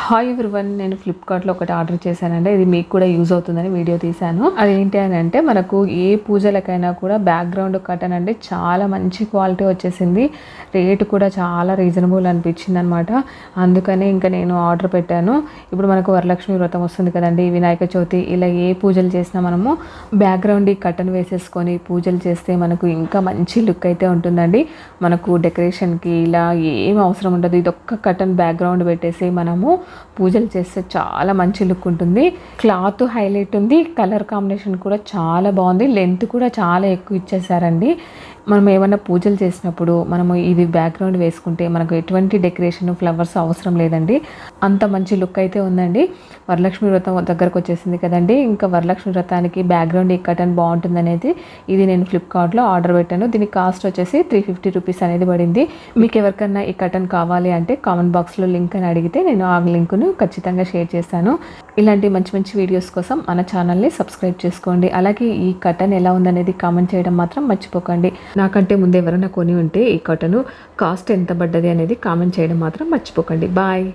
Hi everyone, నేను ఫ్లిప్కార్ట్లో ఒకటి ఆర్డర్ చేశానండి. ఇది మీకు కూడా యూజ్ అవుతుందని వీడియో తీశాను. అదేంటి అని అంటే, మనకు ఏ పూజలకైనా కూడా బ్యాక్గ్రౌండ్ కర్టన్ అండి చాలా మంచి క్వాలిటీ వచ్చేసింది. రేటు కూడా చాలా రీజనబుల్ అనిపించింది అనమాట. అందుకని ఇంకా నేను ఆర్డర్ పెట్టాను. ఇప్పుడు మనకు వరలక్ష్మి వ్రతం వస్తుంది కదండి, వినాయక చవితి, ఇలా ఏ పూజలు చేసినా మనము బ్యాక్గ్రౌండ్ కర్టన్ వేసేసుకొని పూజలు చేస్తే మనకు ఇంకా మంచి లుక్ అయితే ఉంటుందండి. మనకు డెకరేషన్కి ఇలా ఏం అవసరం ఉండదు. ఇది ఒక్క కర్టన్ బ్యాక్గ్రౌండ్ పెట్టేసి మనము పూజలు చేస్తే చాలా మంచి లుక్ ఉంటుంది. క్లాత్ హైలైట్ ఉంది, కలర్ కాంబినేషన్ కూడా చాలా బాగుంది, లెంత్ కూడా చాలా ఎక్కువ ఇచ్చేసారండి. మనం ఏమన్నా పూజలు చేసినప్పుడు మనము ఇది బ్యాక్గ్రౌండ్ వేసుకుంటే మనకు ఎటువంటి డెకరేషన్ ఫ్లవర్స్ అవసరం లేదండి. అంత మంచి లుక్ అయితే ఉందండి. వరలక్ష్మి వ్రతం దగ్గరకు వచ్చేసింది కదండి, ఇంకా వరలక్ష్మి వ్రతానికి బ్యాక్గ్రౌండ్ ఈ కర్టన్ బాగుంటుంది అనేది ఇది నేను ఫ్లిప్కార్ట్లో ఆర్డర్ పెట్టాను. దీని కాస్ట్ వచ్చేసి 350 రూపీస్ అనేది పడింది. మీకు ఎవరికన్నా ఈ కర్టన్ కావాలి అంటే కామెంట్ బాక్స్లో లింక్ అని అడిగితే నేను ఆ లింక్ను ఖచ్చితంగా షేర్ చేస్తాను. ఇలాంటి మంచి మంచి వీడియోస్ కోసం మన ఛానల్ని సబ్స్క్రైబ్ చేసుకోండి. అలాగే ఈ కర్టన్ ఎలా ఉందనేది కామెంట్ చేయడం మాత్రం మర్చిపోకండి. నాకంటే ముందు ఎవరైనా కొని ఉంటే ఈ కర్టన్ కాస్ట్ ఎంత పడ్డది అనేది కామెంట్ చేయడం మాత్రం మర్చిపోకండి. బాయ్.